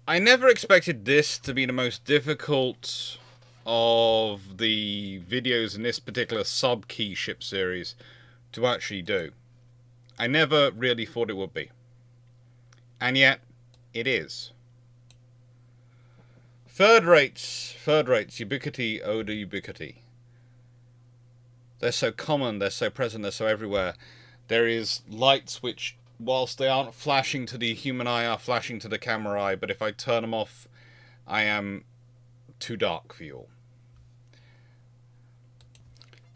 I never expected this to be the most difficult of the videos in this particular sub-key ship series to actually do. I never really thought it would be. And yet, it is. Third rates, Ubiquity, ode Ubiquity. They're so common, they're so present, they're so everywhere. There is lights which, whilst they aren't flashing to the human eye, are flashing to the camera eye, but if I turn them off, I am too dark for you all.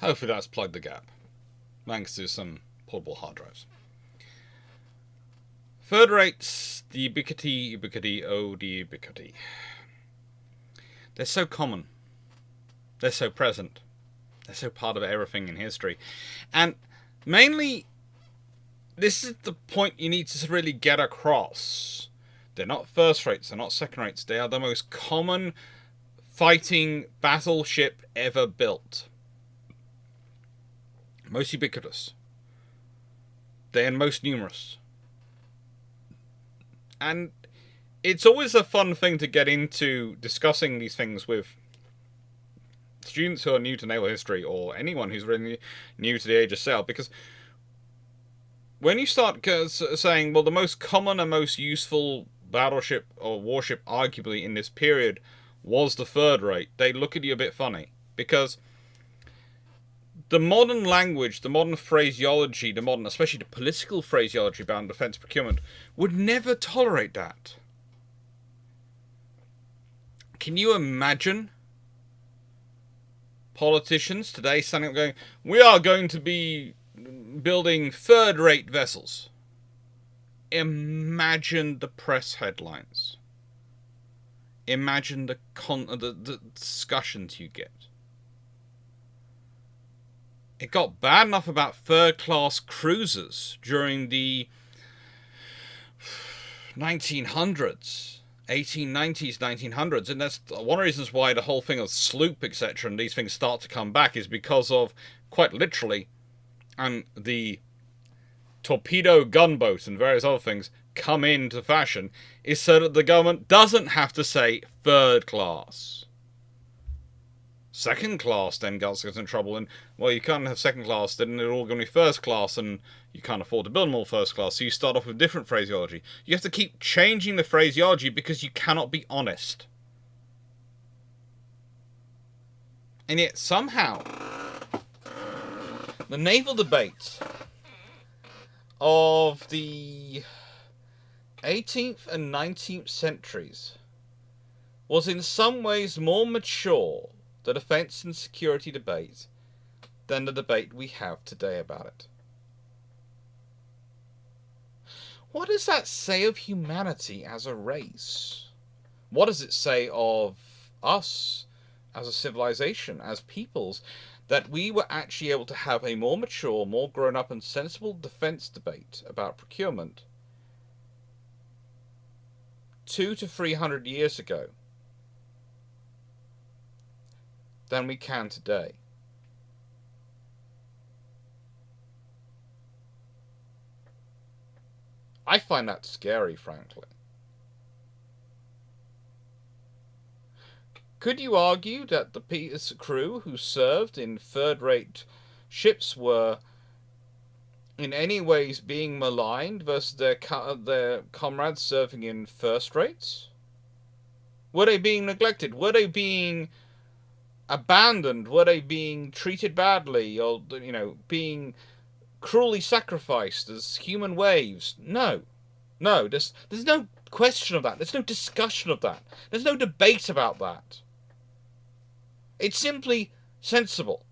Hopefully that's plugged the gap, thanks to some portable hard drives. Third rates, the Ubiquity, oh the Ubiquity. They're so common. They're so present. They're so part of everything in history. And mainly, this is the point you need to really get across. They're not first rates, they're not second rates. They are the most common fighting battleship ever built. Most ubiquitous. They're most numerous. And it's always a fun thing to get into discussing these things with students who are new to naval history, or anyone who's really new to the Age of Sail, because when you start saying, well, the most common and most useful battleship or warship arguably in this period was the third rate, they look at you a bit funny, because the modern language, the modern phraseology, the modern, especially the political phraseology about defence procurement, would never tolerate that. Can you imagine politicians today standing up going, we are going to be building third-rate vessels? Imagine the press headlines. Imagine the discussions you get. It got bad enough about third-class cruisers during the 1900s. 1890s, 1900s, and that's one of the reasons why the whole thing of sloop, etc., and these things start to come back, is because of, quite literally, and the torpedo gunboat and various other things come into fashion, is so that the government doesn't have to say third class. Second class then gets in trouble, and, well, you can't have second class, then they're all going to be first class, and you can't afford to build them all first class, so you start off with different phraseology. You have to keep changing the phraseology because you cannot be honest. And yet, somehow, the naval debate of the 18th and 19th centuries was in some ways more mature, the defence and security debate, than the debate we have today about it. What does that say of humanity as a race? What does it say of us as a civilization, as peoples, that we were actually able to have a more mature, more grown-up and sensible defence debate about procurement 200 to 300 years ago than we can today? I find that scary, frankly. Could you argue that the crew who served in third-rate ships were in any ways being maligned versus their comrades serving in first rates? Were they being neglected? Were they being abandoned? Were they being treated badly, or, being cruelly sacrificed as human waves? No. There's no question of that. There's no discussion of that. There's no debate about that. It's simply sensible.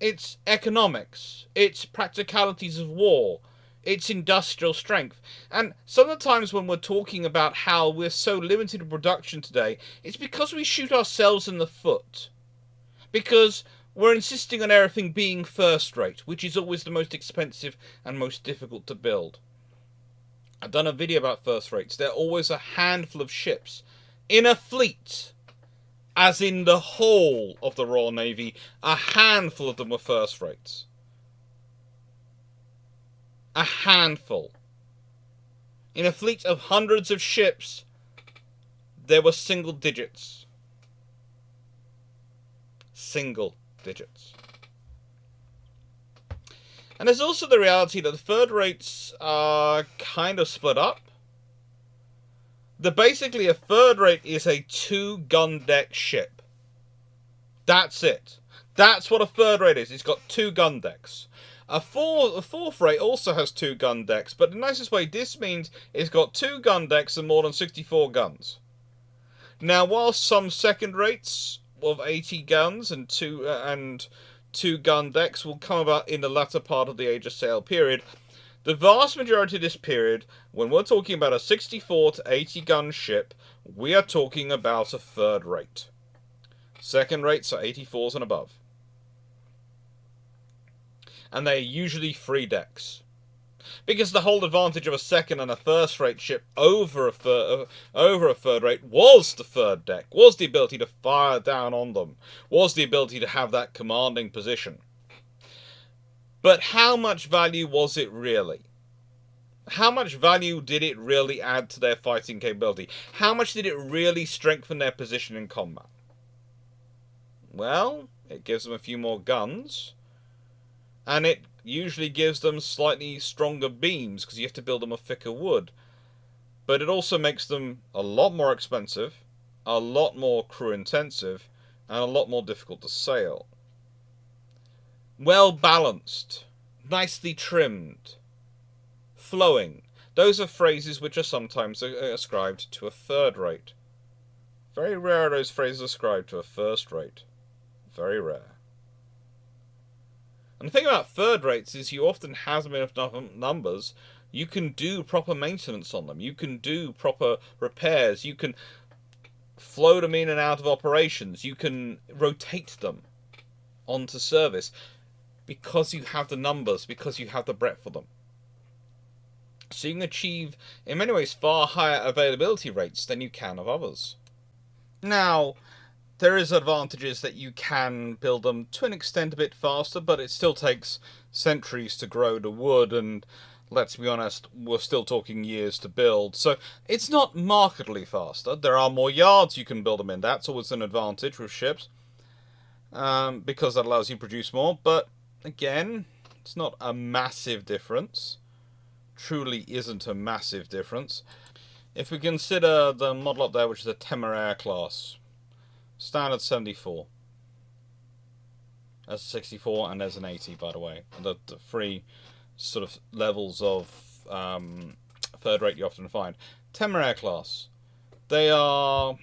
It's economics. It's practicalities of war. It's industrial strength. And sometimes when we're talking about how we're so limited in production today, it's because we shoot ourselves in the foot. Because we're insisting on everything being first rate, which is always the most expensive and most difficult to build. I've done a video about first rates. There are always a handful of ships in a fleet, as in the whole of the Royal Navy, a handful of them were first rates. A handful. In a fleet of hundreds of ships, there were single digits. Single digits. And there's also the reality that the third rates are kind of split up. Basically, a third rate is a 2-gun deck ship. That's it. That's what a third rate is. It's got 2 gun decks. A fourth rate also has 2 gun decks, but the nicest way this means it's got 2 gun decks and more than 64 guns. Now, while some second rates of 80 guns and 2 gun decks will come about in the latter part of the Age of Sail period, the vast majority of this period, when we're talking about a 64 to 80 gun ship, we are talking about a third rate. Second rates are 84s and above. And they're usually 3 decks. Because the whole advantage of a second and a first rate ship over a third rate was the third deck, was the ability to fire down on them, was the ability to have that commanding position. But how much value was it really? How much value did it really add to their fighting capability? How much did it really strengthen their position in combat? Well, it gives them a few more guns, and it usually gives them slightly stronger beams, because you have to build them of thicker wood. But it also makes them a lot more expensive, a lot more crew intensive, and a lot more difficult to sail. Well balanced, nicely trimmed, flowing. Those are phrases which are sometimes ascribed to a third rate. Very rare are those phrases ascribed to a first rate. Very rare. And the thing about third rates is you often have them in enough numbers, you can do proper maintenance on them, you can do proper repairs, you can flow them in and out of operations, you can rotate them onto service, because you have the numbers, because you have the breadth of them. So you can achieve, in many ways, far higher availability rates than you can of others. Now, there is advantages that you can build them to an extent a bit faster, but it still takes centuries to grow the wood, and let's be honest, we're still talking years to build. So it's not markedly faster. There are more yards you can build them in. That's always an advantage with ships, because that allows you to produce more. But again, it's not a massive difference. Truly isn't a massive difference. If we consider the model up there, which is a Temeraire class, standard 74. There's a 64 and there's an 80, by the way. The 3 sort of levels of third rate you often find. Temeraire class. They are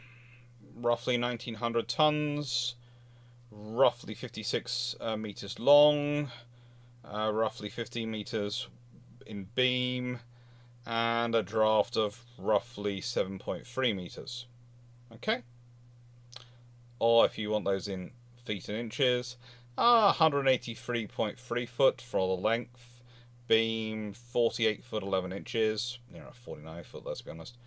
roughly 1900 tons, roughly 56 meters long, roughly 15 meters in beam, and a draft of roughly 7.3 meters. Okay? Or if you want those in feet and inches, 183.3 foot for all the length, beam 48 foot 11 inches, 49 foot, let's be honest,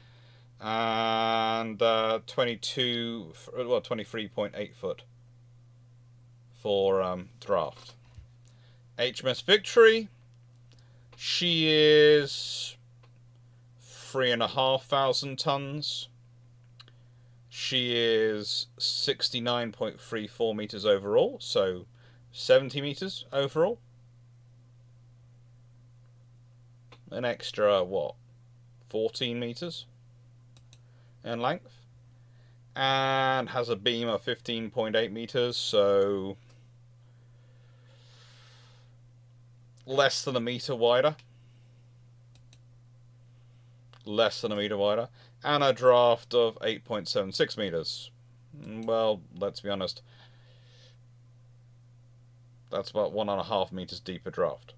and 23.8 foot for draft. HMS Victory, she is 3,500 tons. She is 69.34 meters overall, so 70 meters overall. An extra, 14 meters in length. And has a beam of 15.8 meters, so less than a meter wider. Less than a meter wider. And a draft of 8.76 meters. Well, let's be honest, that's about 1.5 meters deeper draft.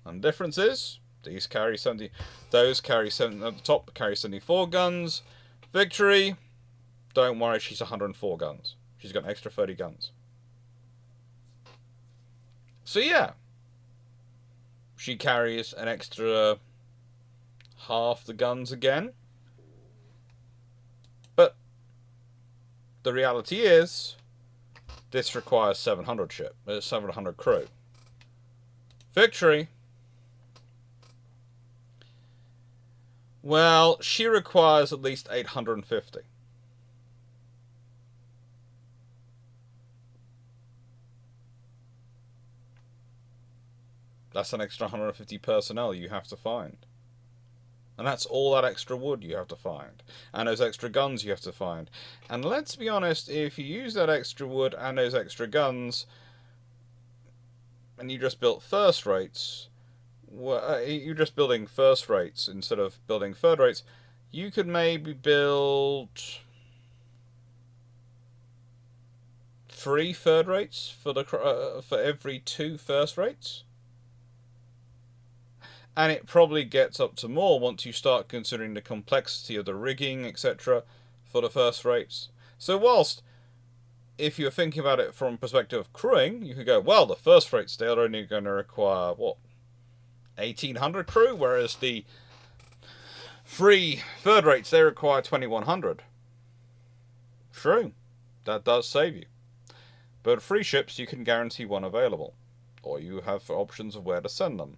And the difference is, those carry 70 at the top carry 74 guns. Victory, don't worry, she's 104 guns. She's got an extra 30 guns. So yeah, she carries an extra half the guns again. But the reality is, this requires 700 crew. Victory, Well, she requires at least 850. That's an extra 150 personnel you have to find. And that's all that extra wood you have to find. And those extra guns you have to find. And let's be honest, if you use that extra wood and those extra guns, and you just built first rates, you're just building first rates instead of building third rates, you could maybe build 3 third rates for every 2 first rates. And it probably gets up to more once you start considering the complexity of the rigging, etc., for the first rates. So whilst, if you're thinking about it from perspective of crewing, you could go, well, the first rates, they're only going to require, what, 1,800 crew, whereas the 3 third rates, they require 2,100. True, that does save you. But 3 ships, you can guarantee 1 available, or you have options of where to send them.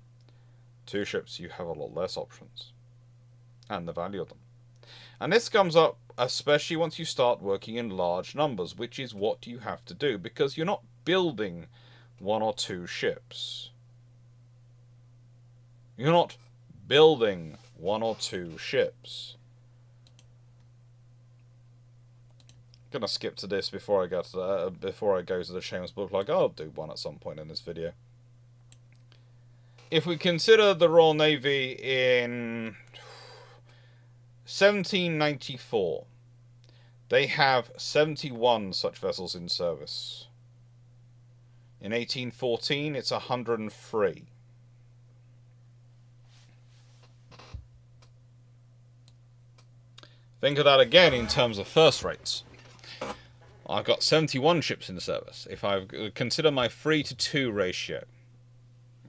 2 ships, you have a lot less options, and the value of them. And this comes up especially once you start working in large numbers, which is what you have to do, because you're not building 1 or 2 ships. You're not building 1 or 2 ships. I'm gonna skip to this before I go to the Shameless book. Like, I'll do one at some point in this video. If we consider the Royal Navy in 1794, they have 71 such vessels in service. In 1814, it's 103. Think of that again in terms of first rates. I've got 71 ships in service. If I consider my 3-to-2 ratio,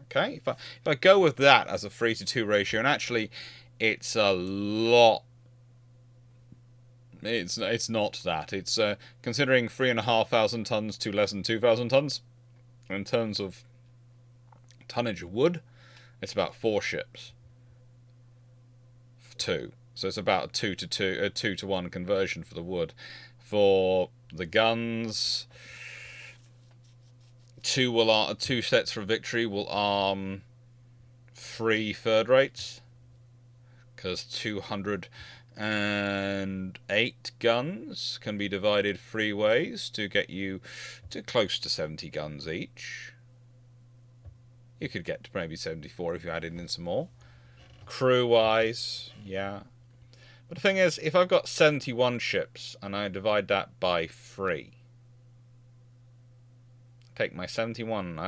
okay, if I go with that as a 3-to-2 ratio, and actually, it's a lot. It's not that. It's considering 3,500 tons to less than 2,000 tons. In terms of tonnage of wood, it's about 4 ships. 2. So it's about a 2-to-1 conversion for the wood. For the guns, 2 sets for victory will arm 3 third rates, because 208 guns can be divided 3 ways to get you to close to 70 guns each. You could get to maybe 74 if you added in some more. Crew-wise, yeah. But the thing is, if I've got 71 ships and I divide that by 3, take my 71,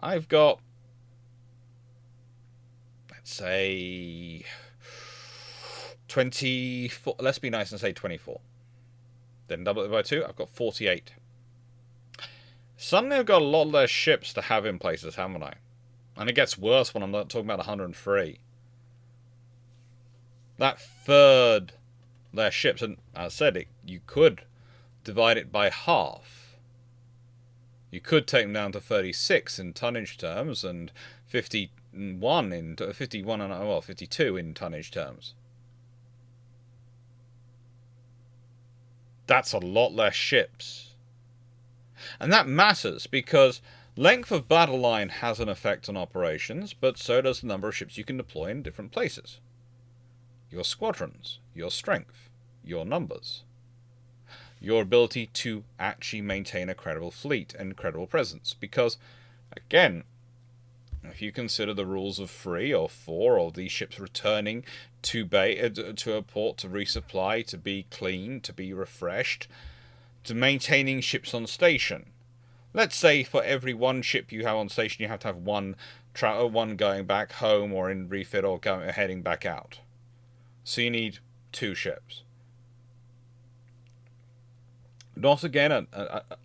I've got, let's say, 24, let's be nice and say 24. Then double it by 2, I've got 48. Suddenly I've got a lot less ships to have in places, haven't I? And it gets worse when I'm not talking about 103. That third less ships, and as I said, you could divide it by half. You could take them down to 36 in tonnage terms and 52 in tonnage terms. That's a lot less ships. And that matters because length of battle line has an effect on operations, but so does the number of ships you can deploy in different places. Your squadrons, your strength, your numbers, your ability to actually maintain a credible fleet and credible presence. Because, again, if you consider the rules of 3 or 4, or these ships returning to a port to resupply, to be cleaned, to be refreshed, to maintaining ships on station. Let's say for every 1 ship you have on station, you have to have one going back home or in refit or heading back out. So you need 2 ships. Not again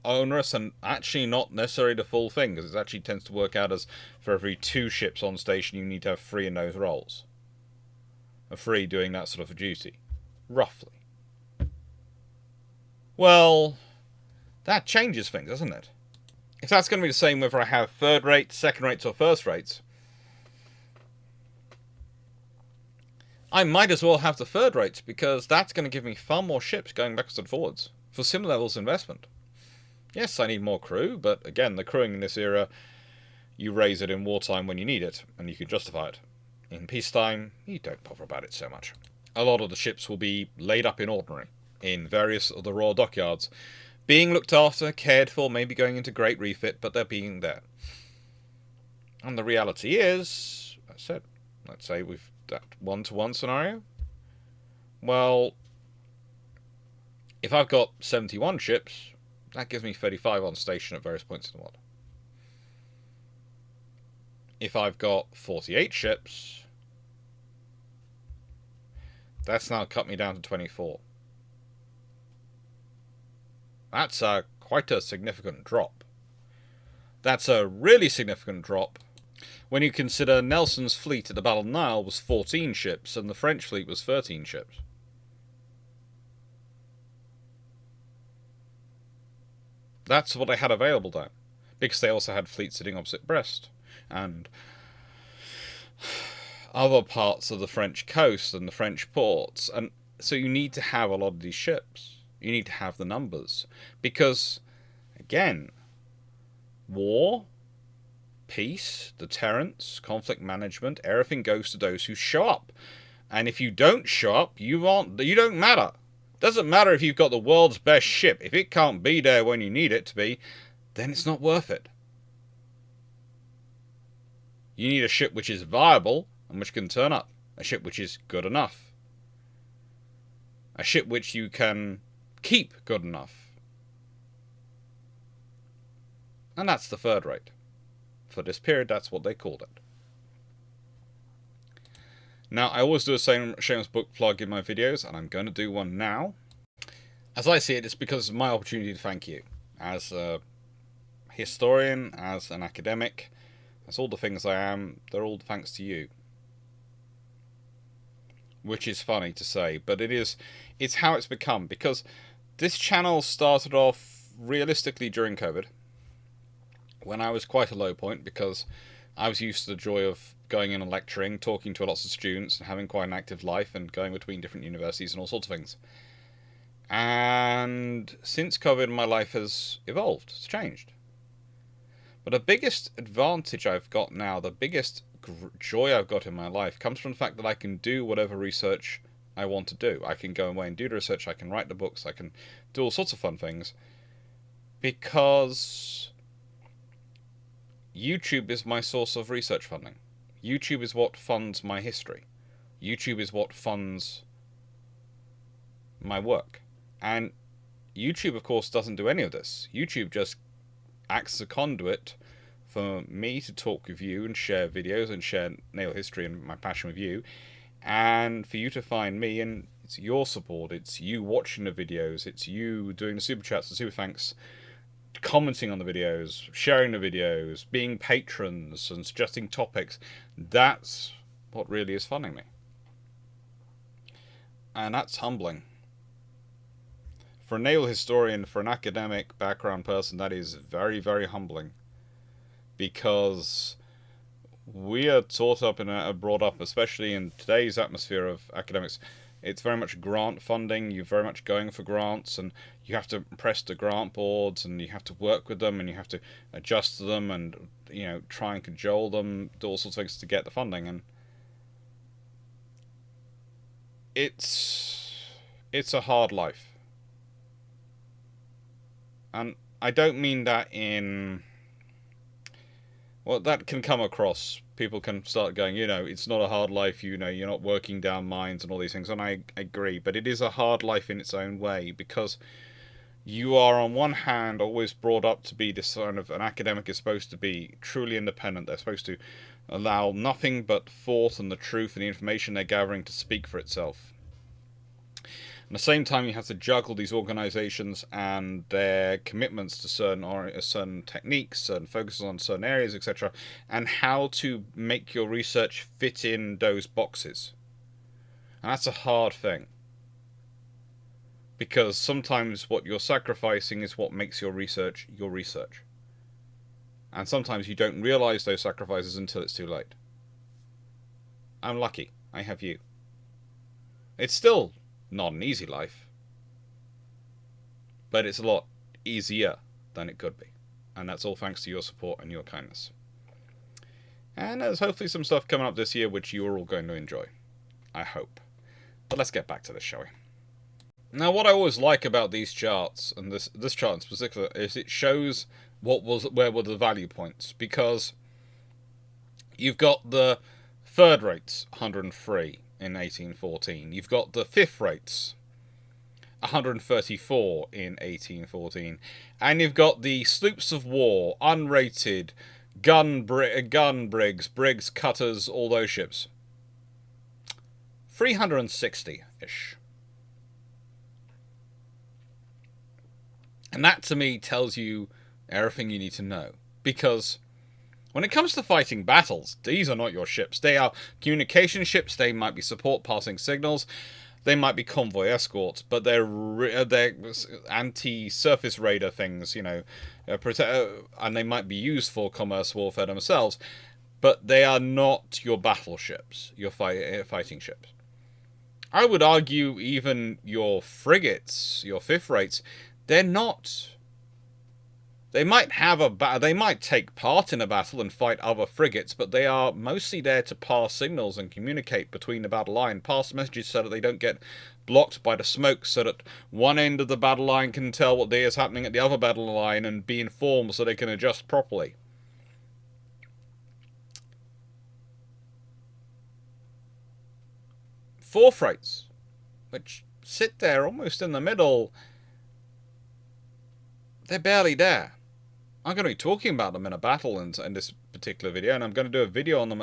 onerous, and actually not necessarily the full thing, because it actually tends to work out as for every 2 ships on station you need to have 3 in those roles. 3 doing that sort of a duty. Roughly. Well, that changes things, doesn't it? If that's going to be the same whether I have third rates, second rates, or first rates, I might as well have the third rate, because that's going to give me far more ships going backwards and forwards for similar levels of investment. Yes, I need more crew, but again, the crewing in this era, you raise it in wartime when you need it, and you can justify it. In peacetime, you don't bother about it so much. A lot of the ships will be laid up in ordinary, in various of the royal dockyards, being looked after, cared for, maybe going into great refit, but they're being there. And the reality is, I said, let's say we've that 1-to-1 scenario. Well, if I've got 71 ships, that gives me 35 on station at various points in the world. If I've got 48 ships, that's now cut me down to 24. That's quite a significant drop. That's a really significant drop when you consider Nelson's fleet at the Battle of the Nile was 14 ships and the French fleet was 13 ships. That's what they had available then, because they also had fleets sitting opposite Brest and other parts of the French coast and the French ports. And so you need to have a lot of these ships. You need to have the numbers. Because, again, war, peace, deterrence, conflict management, everything goes to those who show up. And if you don't show up, you don't matter. Doesn't matter if you've got the world's best ship. If it can't be there when you need it to be, then it's not worth it. You need a ship which is viable and which can turn up. A ship which is good enough. A ship which you can keep good enough. And that's the third rate. For this period, that's what they called it. Now, I always do a shameless book plug in my videos, and I'm going to do one now. As I see it, it's because it's my opportunity to thank you. As a historian, as an academic, as all the things I am, they're all thanks to you. Which is funny to say, but it's how it's become. Because this channel started off realistically during COVID, when I was quite a low point, because I was used to the joy of going in and lecturing, talking to lots of students, and having quite an active life, and going between different universities and all sorts of things. And since COVID, my life has evolved. It's changed. But the biggest advantage I've got now, the biggest joy I've got in my life, comes from the fact that I can do whatever research I want to do. I can go away and do the research, I can write the books, I can do all sorts of fun things. Because YouTube is my source of research funding. YouTube is what funds my history. YouTube is what funds my work. And YouTube, of course, doesn't do any of this. YouTube just acts as a conduit for me to talk with you and share videos and share naval history and my passion with you, and for you to find me, and it's your support, it's you watching the videos, it's you doing the super chats and super thanks, commenting on the videos, sharing the videos, being patrons and suggesting topics. That's what really is funding me. And that's humbling. For a naval historian, for an academic background person, that is very, very humbling. Because we are taught up and brought up, especially in today's atmosphere of academics, it's very much grant funding. You're very much going for grants, and you have to press the grant boards, and you have to work with them, and you have to adjust to them, and try and cajole them, do all sorts of things to get the funding. And it's a hard life. And I don't mean that in... Well, that can come across. People can start going, it's not a hard life, you're not working down mines and all these things. And I agree, but it is a hard life in its own way, because you are, on one hand, always brought up to be this sort of... An academic is supposed to be truly independent. They're supposed to allow nothing but thought and the truth and the information they're gathering to speak for itself. At the same time, you have to juggle these organizations and their commitments to certain techniques, certain focuses on certain areas, etc., and how to make your research fit in those boxes. And that's a hard thing. Because sometimes what you're sacrificing is what makes your research your research. And sometimes you don't realize those sacrifices until it's too late. I'm lucky. I have you. It's still not an easy life, but it's a lot easier than it could be. And that's all thanks to your support and your kindness. And there's hopefully some stuff coming up this year which you're all going to enjoy. I hope. But let's get back to this, shall we? Now, what I always like about these charts, and this chart in particular, is it shows where were the value points. Because you've got the third rates, 103 in 1814. You've got the fifth rates, 134 in 1814. And you've got the sloops of war, unrated, gun brigs, cutters, all those ships. 360-ish. And that, to me, tells you everything you need to know. Because when it comes to fighting battles, these are not your ships. They are communication ships. They might be support passing signals. They might be convoy escorts. But they're anti-surface radar things, and they might be used for commerce warfare themselves. But they are not your battleships, your fighting ships. I would argue even your frigates, your fifth rates, they're not. They might they might take part in a battle and fight other frigates, but they are mostly there to pass signals and communicate between the battle line, pass messages so that they don't get blocked by the smoke, so that one end of the battle line can tell what is happening at the other battle line and be informed so they can adjust properly. Fourth rates, which sit there almost in the middle, they're barely there. I'm going to be talking about them in a battle in this particular video, and I'm going to do a video on them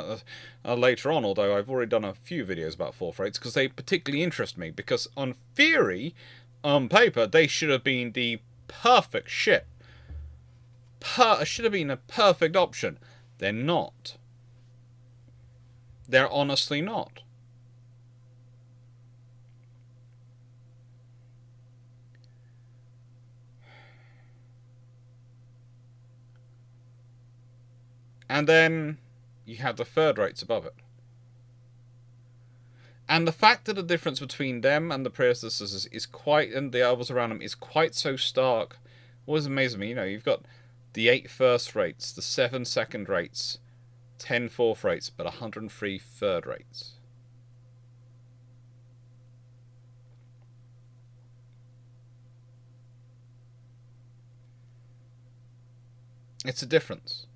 later on, although I've already done a few videos about fourth rates, because they particularly interest me, because on theory, on paper, they should have been the perfect ship. Should have been a perfect option. They're not. They're honestly not. And then you have the third rates above it. And the fact that the difference between them and the predecessors is quite, and the others around them, is quite so stark, always amazes me. You've got the 8 first rates, the 7 second rates, 10 fourth rates, but 103 third rates. It's a difference.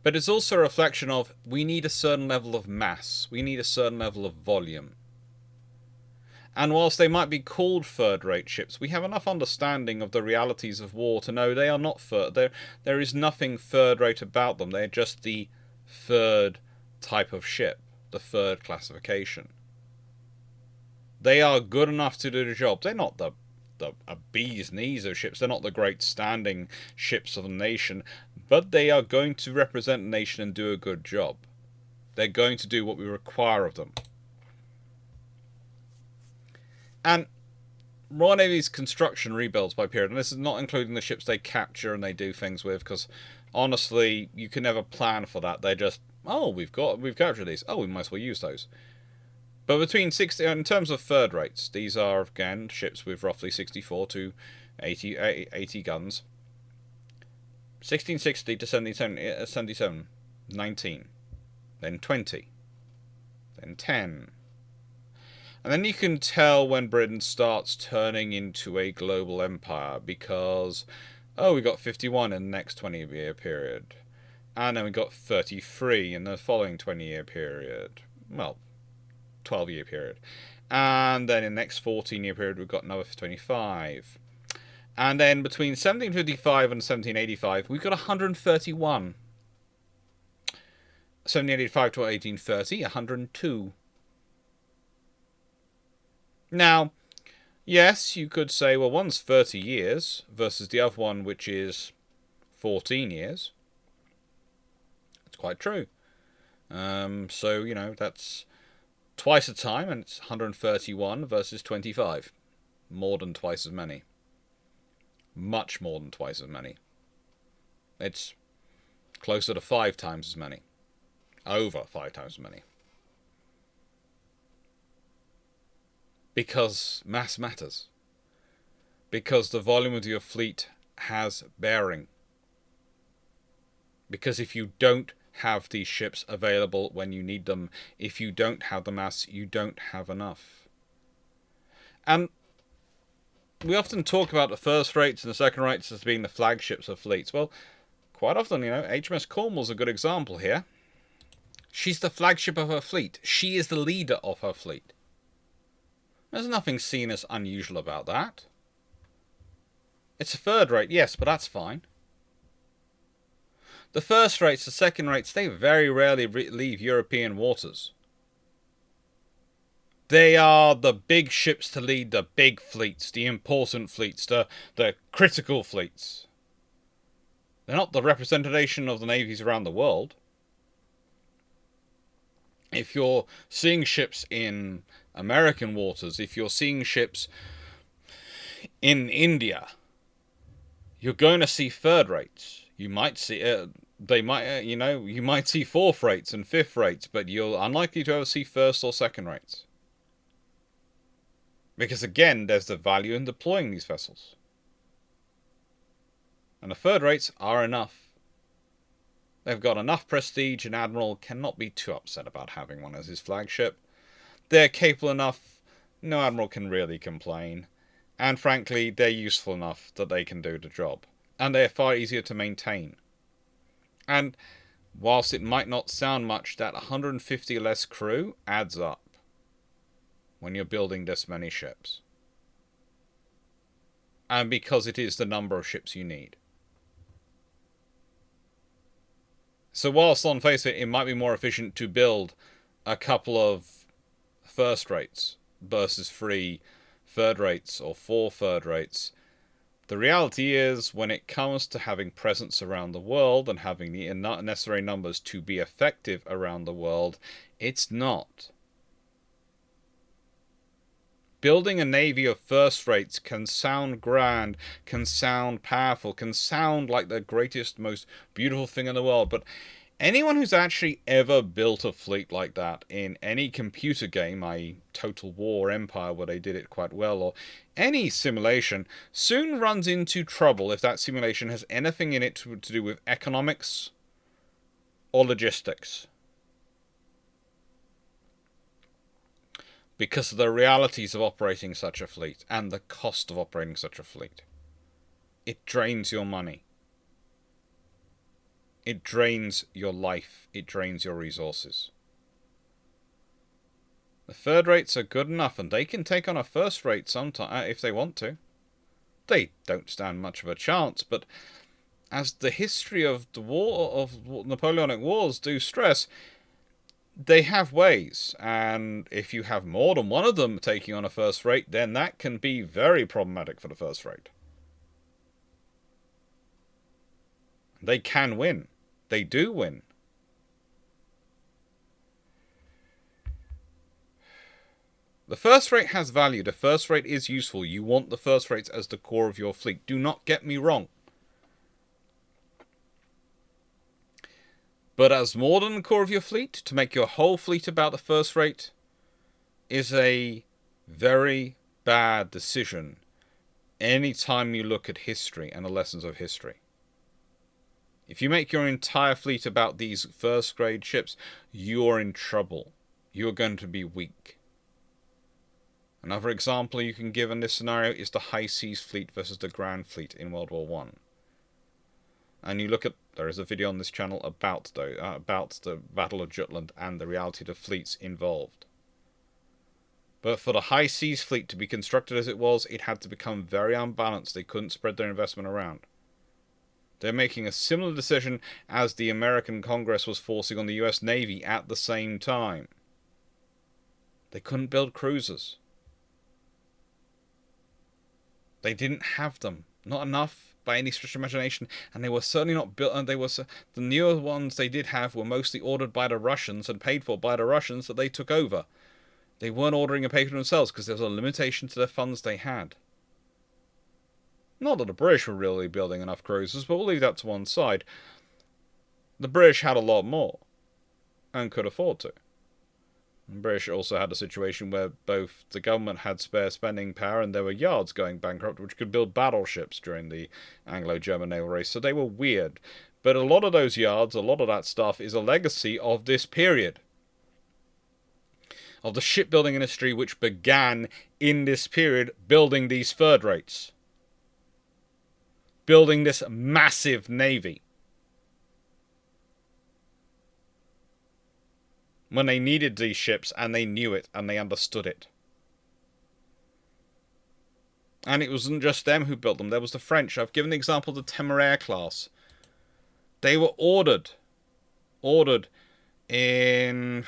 But it's also a reflection of, we need a certain level of mass. We need a certain level of volume. And whilst they might be called third-rate ships, we have enough understanding of the realities of war to know they are not third. There is nothing third-rate about them. They're just the third type of ship, the third classification. They are good enough to do the job. They're not the bee's knees of ships. They're not the great standing ships of a nation. But they are going to represent the nation and do a good job. They're going to do what we require of them. And Royal Navy's construction rebuilds by period, and this is not including the ships they capture and they do things with, because honestly, you can never plan for that. They're just, oh, we've captured these. Oh, we might as well use those. But between 60, in terms of third rates, these are again ships with roughly 64 to 80 guns. 1660 to 77, 19, then 20, then 10. And then you can tell when Britain starts turning into a global empire, because, we got 51 in the next 20-year period. And then we got 33 in the following 20-year period. Well, 12-year period. And then in the next 14-year period, we've got another 25. And then between 1755 and 1785, we've got 131. 1785 to 1830, 102. Now, yes, you could say, well, one's 30 years versus the other one, which is 14 years. It's quite true. So, that's twice the time, and it's 131 versus 25. More than twice as many. Much more than twice as many. It's closer to 5 times as many. Over 5 times as many. Because mass matters. Because the volume of your fleet has bearing. Because if you don't have these ships available when you need them, if you don't have the mass, you don't have enough. And we often talk about the first rates and the second rates as being the flagships of fleets. Well, quite often, HMS Cornwall's a good example here. She's the flagship of her fleet. She is the leader of her fleet. There's nothing seen as unusual about that. It's a third rate, yes, but that's fine. The first rates, the second rates, they very rarely leave European waters. They are the big ships to lead the big fleets, the important fleets, the critical fleets. They're not the representation of the navies around the world. If you're seeing ships in American waters, if you're seeing ships in India, you're going to see third rates. You might see you might see fourth rates and fifth rates, but you're unlikely to ever see first or second rates. Because again, there's the value in deploying these vessels. And the third rates are enough. They've got enough prestige, an admiral cannot be too upset about having one as his flagship. They're capable enough, no admiral can really complain. And frankly, they're useful enough that they can do the job. And they're far easier to maintain. And whilst it might not sound much, that 150 less crew adds up when you're building this many ships. And because it is the number of ships you need. So whilst on face of it, it might be more efficient to build a couple of first rates versus 3 third rates or 4 third rates, the reality is when it comes to having presence around the world and having the necessary numbers to be effective around the world, it's not. Building a navy of first rates can sound grand, can sound powerful, can sound like the greatest, most beautiful thing in the world, but anyone who's actually ever built a fleet like that in any computer game, i.e. Total War Empire, where they did it quite well, or any simulation, soon runs into trouble if that simulation has anything in it to do with economics or logistics. Because of the realities of operating such a fleet and the cost of operating such a fleet. It drains your money. It drains your life. It drains your resources. The third rates are good enough, and they can take on a first rate sometime if they want to. They don't stand much of a chance, but as the history of the Napoleonic Wars do stress, they have ways, and if you have more than one of them taking on a first rate, then that can be very problematic for the first rate. They can win. They do win. The first rate has value. The first rate is useful. You want the first rates as the core of your fleet. Do not get me wrong. But as more than the core of your fleet, to make your whole fleet about the first rate is a very bad decision any time you look at history and the lessons of history. If you make your entire fleet about these first grade ships, you're in trouble. You're going to be weak. Another example you can give in this scenario is the High Seas Fleet versus the Grand Fleet in World War I. And you look at, there is a video on this channel about the Battle of Jutland and the reality of the fleets involved. But for the High Seas Fleet to be constructed as it was, it had to become very unbalanced. They couldn't spread their investment around. They're making a similar decision as the American Congress was forcing on the US Navy at the same time. They couldn't build cruisers. They didn't have them. Not enough by any stretch of imagination, and they were certainly not built. And the newer ones they did have were mostly ordered by the Russians and paid for by the Russians that they took over. They weren't ordering and paying for themselves because there was a limitation to the funds they had. Not that the British were really building enough cruisers, but we'll leave that to one side. The British had a lot more and could afford to. The British also had a situation where both the government had spare spending power and there were yards going bankrupt which could build battleships during the Anglo-German naval race, so they were weird. But a lot of those yards, a lot of that stuff is a legacy of this period. Of the shipbuilding industry which began in this period building these third rates. Building this massive navy. When they needed these ships and they knew it and they understood it. And it wasn't just them who built them, there was the French. I've given the example of the Temeraire class. They were ordered in,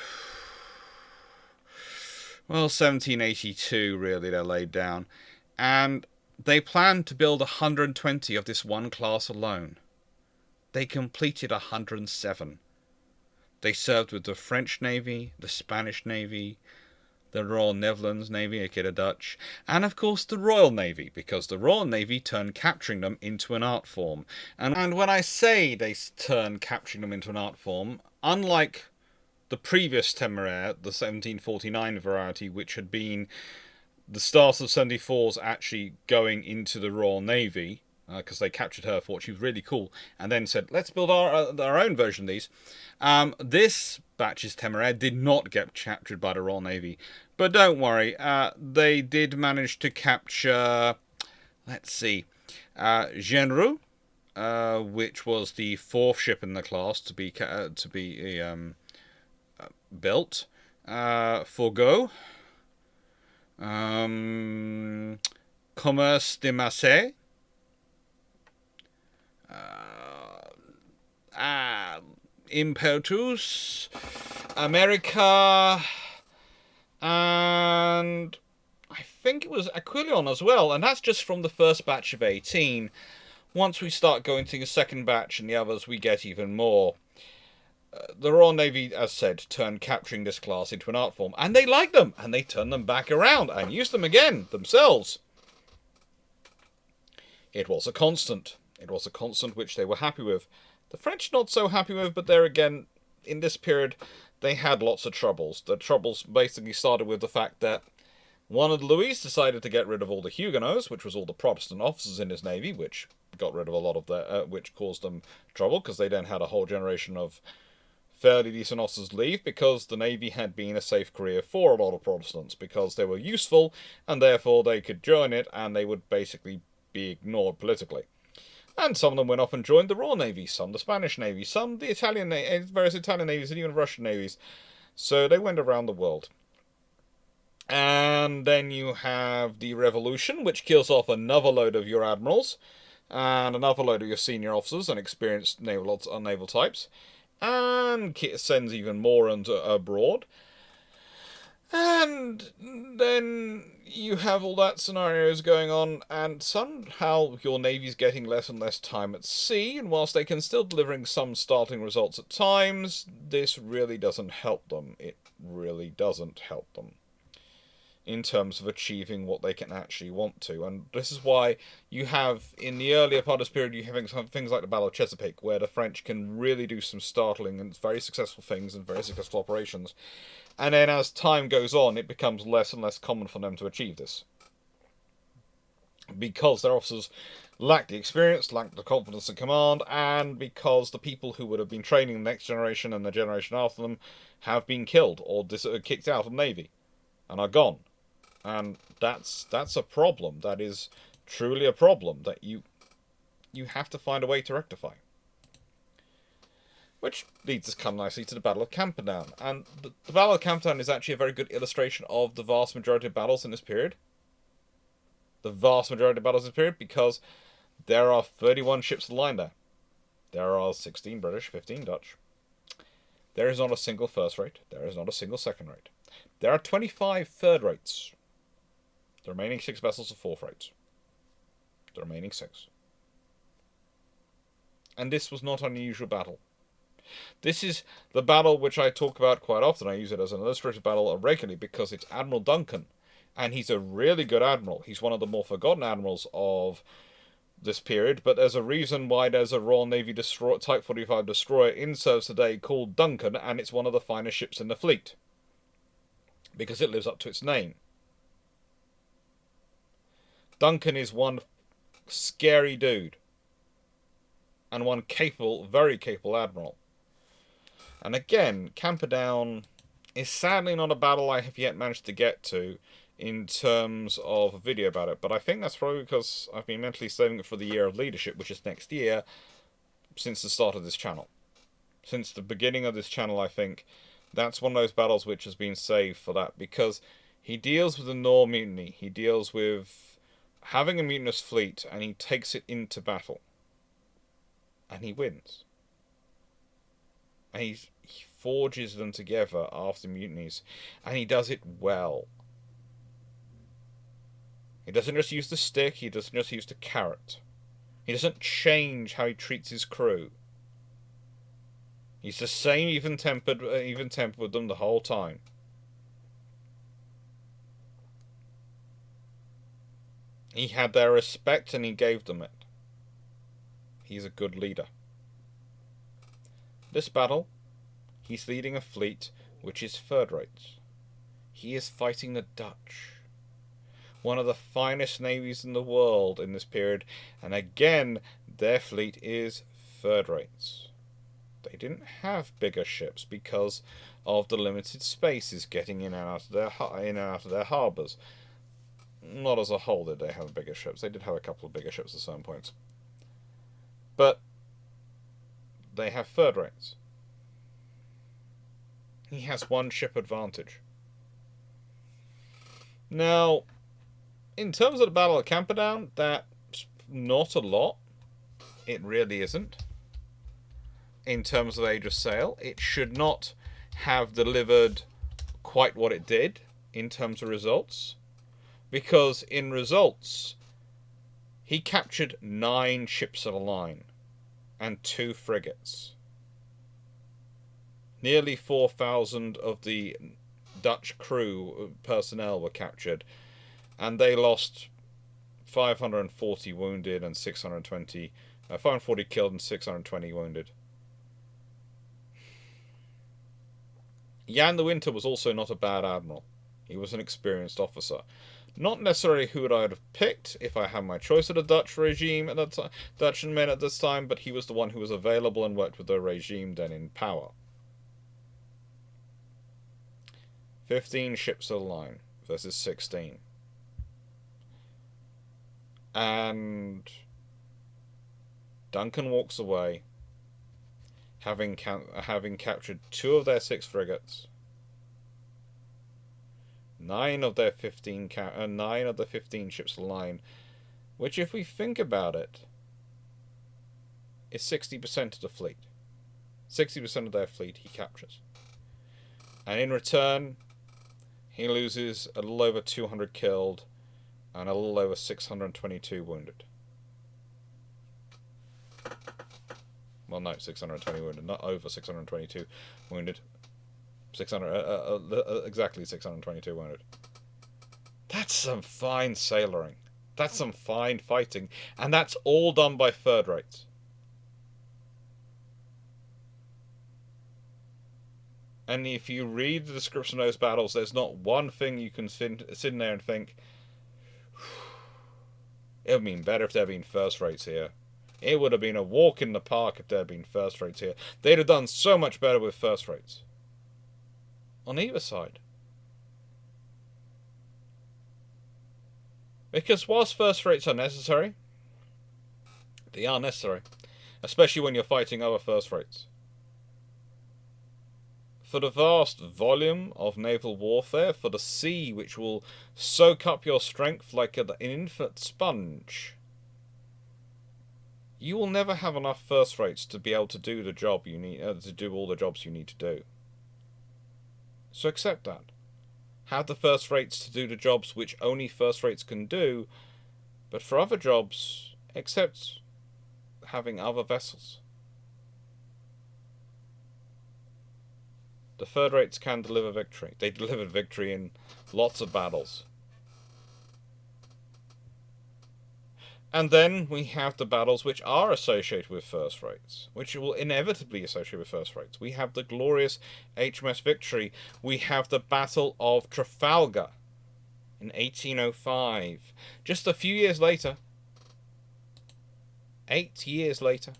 well, 1782 really they're laid down. And they planned to build 120 of this one class alone. They completed 107. They served with the French Navy, the Spanish Navy, the Royal Netherlands Navy, aka the Dutch, and of course the Royal Navy, because the Royal Navy turned capturing them into an art form. And when I say they turned capturing them into an art form, unlike the previous Temeraire, the 1749 variety, which had been the start of 74s actually going into the Royal Navy, because they captured her, thought she was really cool, and then said, let's build our own version of these. This batch's Temeraire did not get captured by the Royal Navy. But don't worry, they did manage to capture, let's see, Genreux, which was the fourth ship in the class to be built. Forgo. Commerce de Marseille. Impetus, America, and I think it was Aquilion as well, and that's just from the first batch of 18. Once we start going to the second batch and the others, we get even more. The Royal Navy, as said, turned capturing this class into an art form, and they liked them, and they turned them back around and used them again themselves. It was a constant. It was a constant which they were happy with. The French not so happy with, but there again, in this period, they had lots of troubles. The troubles basically started with the fact that one of Louis decided to get rid of all the Huguenots, which was all the Protestant officers in his navy, which got rid of a lot of their, which caused them trouble, because they then had a whole generation of fairly decent officers leave, because the navy had been a safe career for a lot of Protestants, because they were useful, and therefore they could join it, and they would basically be ignored politically. And some of them went off and joined the Royal Navy, some the Spanish Navy, some the Italian various Italian navies, and even Russian navies. So they went around the world. And then you have the Revolution, which kills off another load of your admirals, and another load of your senior officers and experienced naval types, and sends even more abroad. And then you have all that scenarios going on, and somehow your navy's getting less and less time at sea, and whilst they can still delivering some startling results at times, this really doesn't help them. It really doesn't help them in terms of achieving what they can actually want to. And this is why you have, in the earlier part of this period, you have some things like the Battle of Chesapeake, where the French can really do some startling and very successful things and very successful operations. And then as time goes on, it becomes less and less common for them to achieve this. Because their officers lack the experience, lack the confidence and command, and because the people who would have been training the next generation and the generation after them have been killed or kicked out of the Navy and are gone. And that's a problem. That is truly a problem that you have to find a way to rectify. Which leads us come nicely to the Battle of Camperdown. And the Battle of Camperdown is actually a very good illustration of the vast majority of battles in this period. The vast majority of battles in this period, because there are 31 ships in the line there. There are 16 British, 15 Dutch. There is not a single first rate. There is not a single second rate. There are 25 third rates. The remaining 6 vessels are fourth rates. The remaining 6. And this was not an unusual battle. This is the battle which I talk about quite often. I use it as an illustrative battle regularly because it's Admiral Duncan. And he's a really good admiral. He's one of the more forgotten admirals of this period, but there's a reason why there's a Royal Navy Type 45 destroyer in service today called Duncan, and it's one of the finest ships in the fleet. because it lives up to its name. Duncan is one scary dude, and one capable, very capable admiral. And again, Camperdown is sadly not a battle I have yet managed to get to in terms of a video about it, but I think that's probably because I've been mentally saving it for the year of leadership, which is next year, since the start of this channel. Since the beginning of this channel, I think that's one of those battles which has been saved for that, because he deals with the Nor mutiny, he deals with having a mutinous fleet, and he takes it into battle. And he wins. And he forges them together after mutinies, and he does it well. He doesn't just use the stick, he doesn't just use the carrot. He doesn't change how he treats his crew. He's the same even-tempered with them the whole time. He had their respect and he gave them it. He's a good leader. This battle, he's leading a fleet which is third rates. He is fighting the Dutch, one of the finest navies in the world in this period, and again, their fleet is third rates. They didn't have bigger ships because of the limited spaces getting in and out of their harbours. Not as a whole did they have bigger ships. They did have a couple of bigger ships at certain points. But they have third rates. He has one ship advantage. Now, in terms of the Battle of Camperdown, that's not a lot. It really isn't. In terms of Age of Sail, it should not have delivered quite what it did in terms of results. Because in results, he captured 9 ships of the line and 2 frigates. Nearly 4,000 of the Dutch crew personnel were captured, and they lost 540 wounded and 540 killed and 620 wounded. Jan de Winter was also not a bad admiral. He was an experienced officer. Not necessarily who I would have picked if I had my choice of the Dutch regime at that time, Dutch men at this time, but he was the one who was available and worked with the regime then in power. 15 ships of the line versus 16. And Duncan walks away, having captured 2 of their 6 frigates, 9 of the 15 ships of the line, which, if we think about it, is 60% of the fleet. 60% of their fleet he captures. And in return, he loses a little over 200 killed and a little over 622 wounded. Well, no, 620 wounded, not over 622 wounded. Exactly 622 wounded. That's some fine sailoring. That's some fine fighting. And that's all done by third rates. And if you read the description of those battles, there's not one thing you can sit in there and think, it would have been better if there had been first rates here. It would have been a walk in the park if there had been first rates here. They'd have done so much better with first rates. On either side. Because whilst first rates are necessary, they are necessary. Especially when you're fighting other first rates. For the vast volume of naval warfare, for the sea which will soak up your strength like an infinite sponge, you will never have enough first rates to be able to do the job you need, to do all the jobs you need to do. So accept that. Have the first rates to do the jobs which only first rates can do, but for other jobs, accept having other vessels. The third rates can deliver victory. They delivered victory in lots of battles. And then we have the battles which are associated with first rates, which will inevitably associate with first rates. We have the glorious HMS Victory. We have the Battle of Trafalgar in 1805. Just a few years later, 8 years later,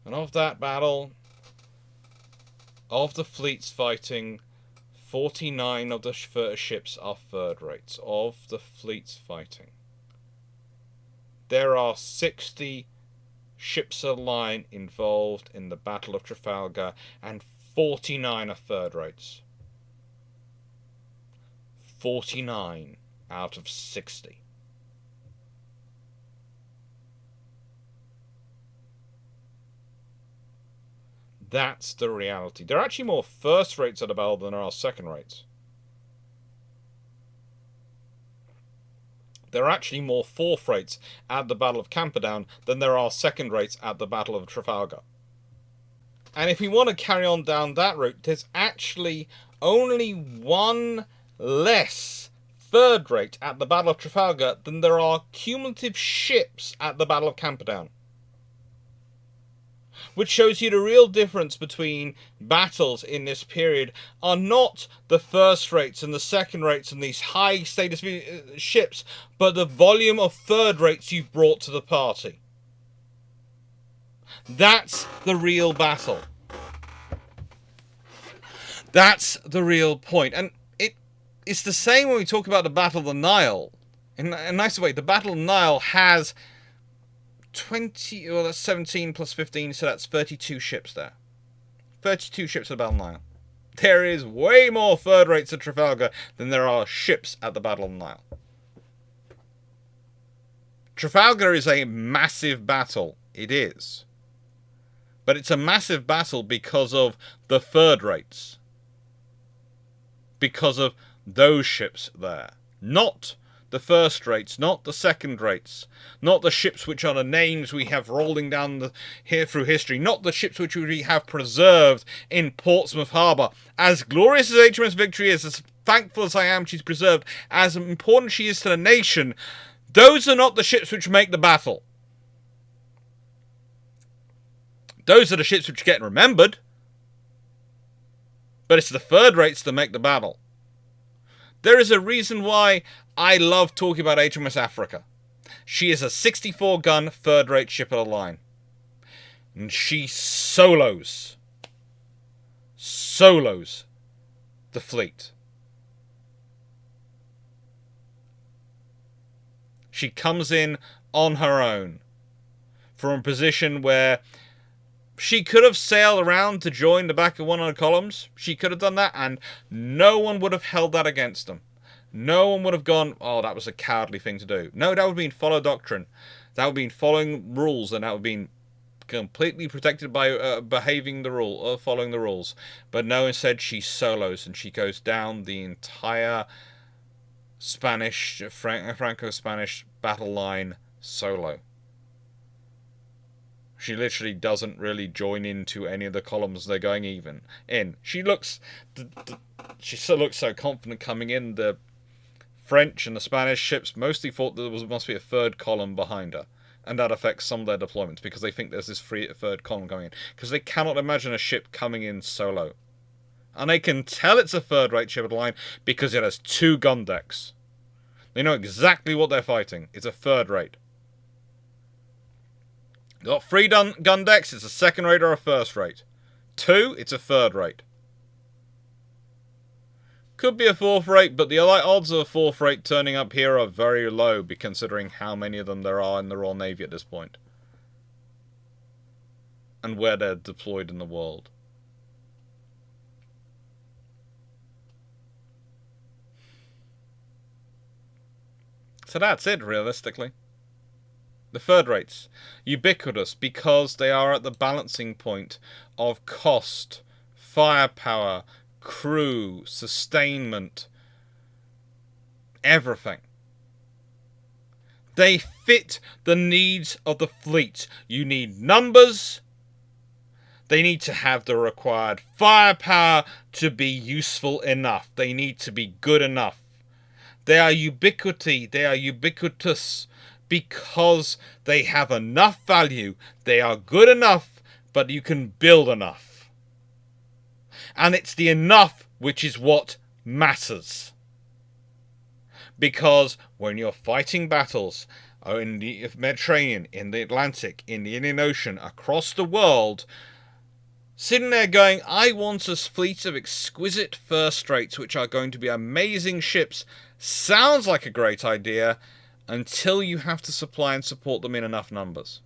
and of that battle, of the fleets fighting, 49 of the ships are third rates. Of the fleets fighting, there are 60 ships of the line involved in the Battle of Trafalgar, and 49 are third rates. 49 out of 60. That's the reality. There are actually more first rates at the battle than there are second rates. There are actually more fourth rates at the Battle of Camperdown than there are second rates at the Battle of Trafalgar. And if we want to carry on down that route, there's actually only one less third rate at the Battle of Trafalgar than there are cumulative ships at the Battle of Camperdown. Which shows you the real difference between battles in this period are not the first rates and the second rates and these high status ships, but the volume of third rates you've brought to the party. That's the real battle. That's the real point. And it's the same when we talk about the Battle of the Nile. In a nice way, the Battle of the Nile has 20, well, that's 17 plus 15, so that's 32 ships there. 32 ships at the Battle of the Nile. There is way more third rates at Trafalgar than there are ships at the Battle of the Nile. Trafalgar is a massive battle. It is. But it's a massive battle because of the third rates. Because of those ships there. Not the first rates, not the second rates, not the ships which are the names we have rolling down here through history, not the ships which we have preserved in Portsmouth Harbour. As glorious as HMS Victory is, as thankful as I am she's preserved, as important she is to the nation, those are not the ships which make the battle. Those are the ships which get remembered, but it's the third rates that make the battle. There is a reason why I love talking about HMS Africa. She is a 64-gun third-rate ship of the line. And she solos the fleet. She comes in on her own from a position where she could have sailed around to join the back of one of the columns. She could have done that, and no one would have held that against them. No one would have gone, oh, that was a cowardly thing to do. No, that would have been follow doctrine. That would have been following rules, and that would have been completely protected by behaving the rule or following the rules. But no, instead she solos, and she goes down the entire Spanish, Franco-Spanish battle line solo. She literally doesn't really join into any of the columns they're going even in. She still looks so confident coming in. The French and the Spanish ships mostly thought there must be a third column behind her. And that affects some of their deployments because they think there's this third column going in. Because they cannot imagine a ship coming in solo. And they can tell it's a third-rate ship of the line because it has 2 gun decks. They know exactly what they're fighting. It's a third rate. Got 3 gun decks, it's a second rate or a first rate. 2, it's a third rate. Could be a fourth rate, but the odds of a fourth rate turning up here are very low, considering how many of them there are in the Royal Navy at this point. And where they're deployed in the world. So that's it, realistically. The third rates, ubiquitous because they are at the balancing point of cost, firepower, crew, sustainment, everything. They fit the needs of the fleet. You need numbers. They need to have the required firepower to be useful enough. They need to be good enough. They are ubiquity. They are ubiquitous Because they have enough value, they are good enough, but you can build enough. And it's the enough which is what matters. Because when you're fighting battles in the Mediterranean, in the Atlantic, in the Indian Ocean, across the world, sitting there going, I want a fleet of exquisite first rates which are going to be amazing ships, sounds like a great idea until you have to supply and support them in enough numbers.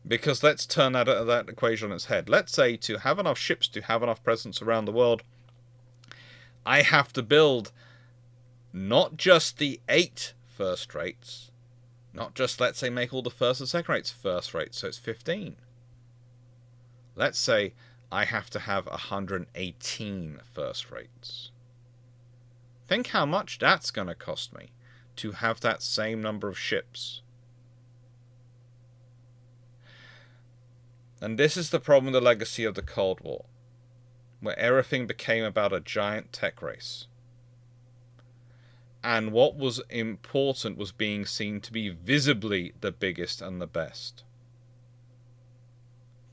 Because let's turn that equation on its head. Let's say to have enough ships to have enough presence around the world, I have to build not just the 8 first rates, not just, let's say, make all the first and second rates first rates, so it's 15. Let's say I have to have 118 first rates. Think how much that's going to cost me to have that same number of ships. And this is the problem, the legacy of the Cold War, where everything became about a giant tech race. And what was important was being seen to be visibly the biggest and the best.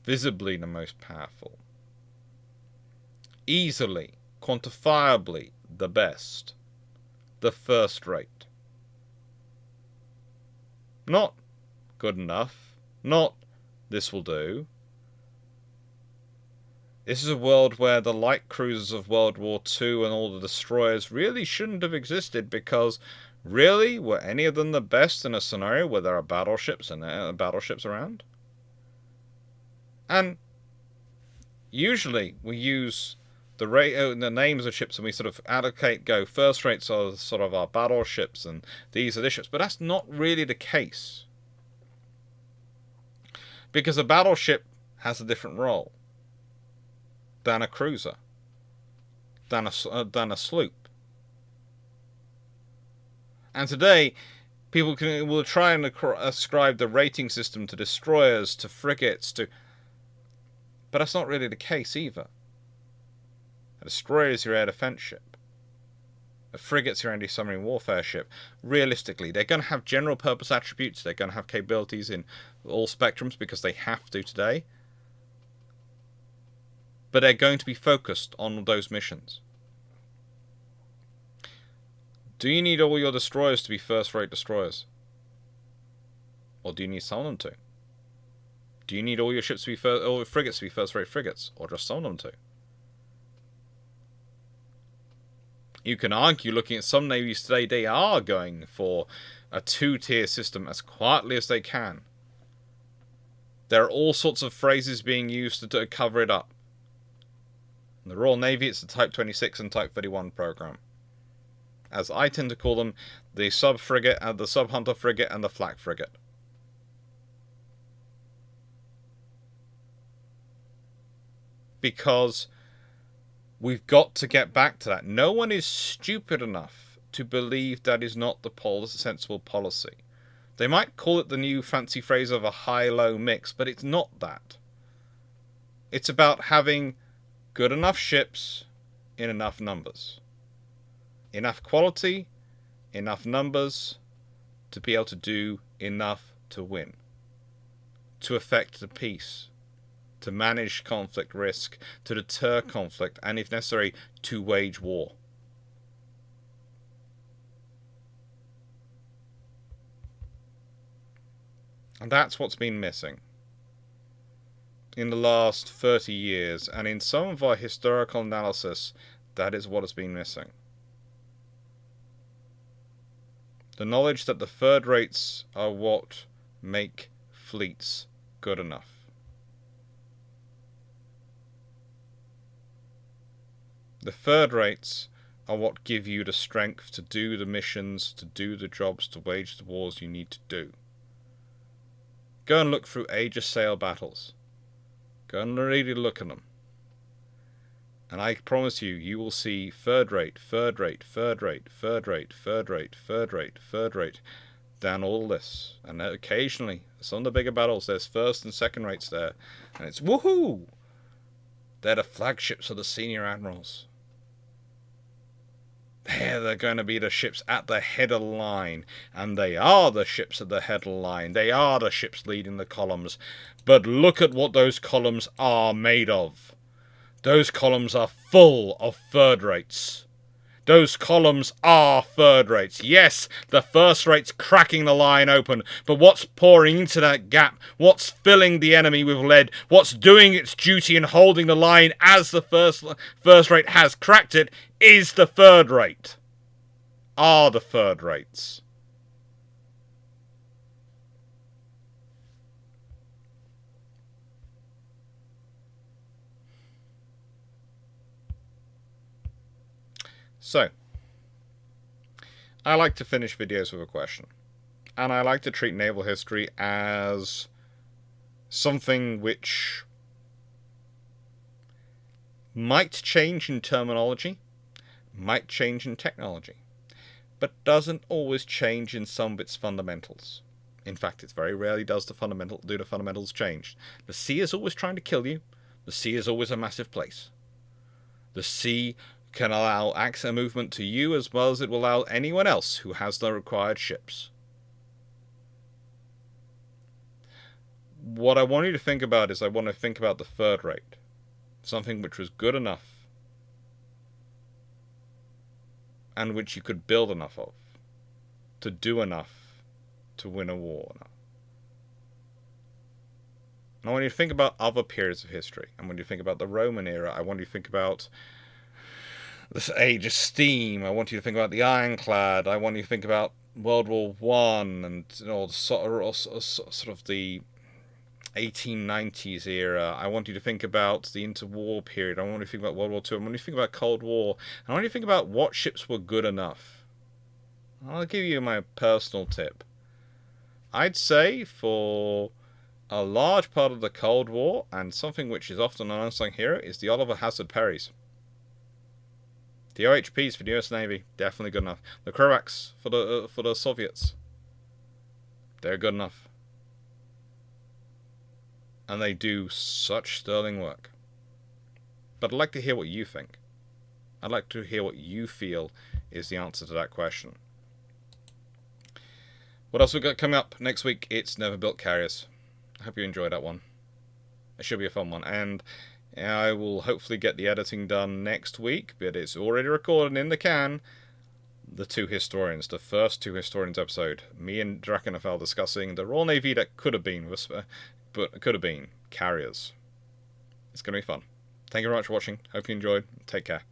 Visibly the most powerful. Easily, quantifiably the best. The first rate. Not good enough. Not this will do. This is a world where the light cruisers of World War II and all the destroyers really shouldn't have existed, because really, were any of them the best in a scenario where there are battleships and battleships around? And usually we use the names of ships and we sort of go first rates are sort of our battleships and these are the ships, but that's not really the case. Because a battleship has a different role than a cruiser, than a sloop. And today, people will try and ascribe the rating system to destroyers, to frigates, but that's not really the case either. A destroyer is your air defense ship. A frigate's your anti-submarine warfare ship. Realistically, they're going to have general purpose attributes. They're going to have capabilities in all spectrums because they have to today. But they're going to be focused on those missions. Do you need all your destroyers to be first-rate destroyers? Or do you need some of them to? Do you need all your ships to be all your frigates to be first-rate frigates? Or just some of them to? You can argue, looking at some navies today, they are going for a 2-tier system as quietly as they can. There are all sorts of phrases being used to cover it up. In the Royal Navy, it's the Type 26 and Type 31 program. As I tend to call them, the sub-frigate, the sub-hunter frigate, and the flak frigate. Because we've got to get back to that. No one is stupid enough to believe that is not the sensible policy. They might call it the new fancy phrase of a high-low mix, but it's not that. It's about having good enough ships in enough numbers. Enough quality, enough numbers to be able to do enough to win. To affect the peace. To manage conflict risk. To deter conflict. And if necessary, to wage war. And that's what's been missing in the last 30 years, and in some of our historical analysis, that is what has been missing. The knowledge that the third rates are what make fleets good enough. The third rates are what give you the strength to do the missions, to do the jobs, to wage the wars you need to do. Go and look through Age of Sail battles. Go and really look at them. And I promise you, you will see third rate, third rate, third rate, third rate, third rate, third rate, third rate, down all this. And occasionally, some of the bigger battles, there's first and second rates there. And it's woohoo! They're the flagships of the senior admirals. They're going to be the ships at the head of the line, and they are the ships at the head of the line. They are the ships leading the columns. But look at what those columns are made of. Those columns are full of third rates. Those columns are third rates. Yes, the first rate's cracking the line open, but what's pouring into that gap, what's filling the enemy with lead, what's doing its duty and holding the line as the first rate has cracked it, is the third rate. Are the third rates. So, I like to finish videos with a question. And I like to treat naval history as something which might change in terminology, might change in technology, but doesn't always change in some of its fundamentals. In fact, it very rarely does the fundamentals change. The sea is always trying to kill you. The sea is always a massive place. The sea can allow access movement to you as well as it will allow anyone else who has the required ships. What I want you to think about is I want to think about the third rate. Something which was good enough and which you could build enough of to do enough to win a war. And I want you to think about other periods of history. And when you think about the Roman era, I want you to think about this age of steam. I want you to think about the ironclad. I want you to think about World War One and sort of the 1890s era. I want you to think about the interwar period. I want you to think about World War Two. I want you to think about Cold War. I want you to think about what ships were good enough. I'll give you my personal tip. I'd say for a large part of the Cold War, and something which is often an unsung hero, is the Oliver Hazard Perrys. The OHPs for the US Navy, definitely good enough. The Croats for the Soviets, they're good enough. And they do such sterling work. But I'd like to hear what you think. I'd like to hear what you feel is the answer to that question. What else we got coming up next week? It's Never Built Carriers. I hope you enjoyed that one. It should be a fun one. And I will hopefully get the editing done next week, but it's already recorded in the can. The Two Historians, the first Two Historians episode. Me and Naval discussing the Royal Navy that could have been, carriers. It's going to be fun. Thank you very much for watching. Hope you enjoyed. Take care.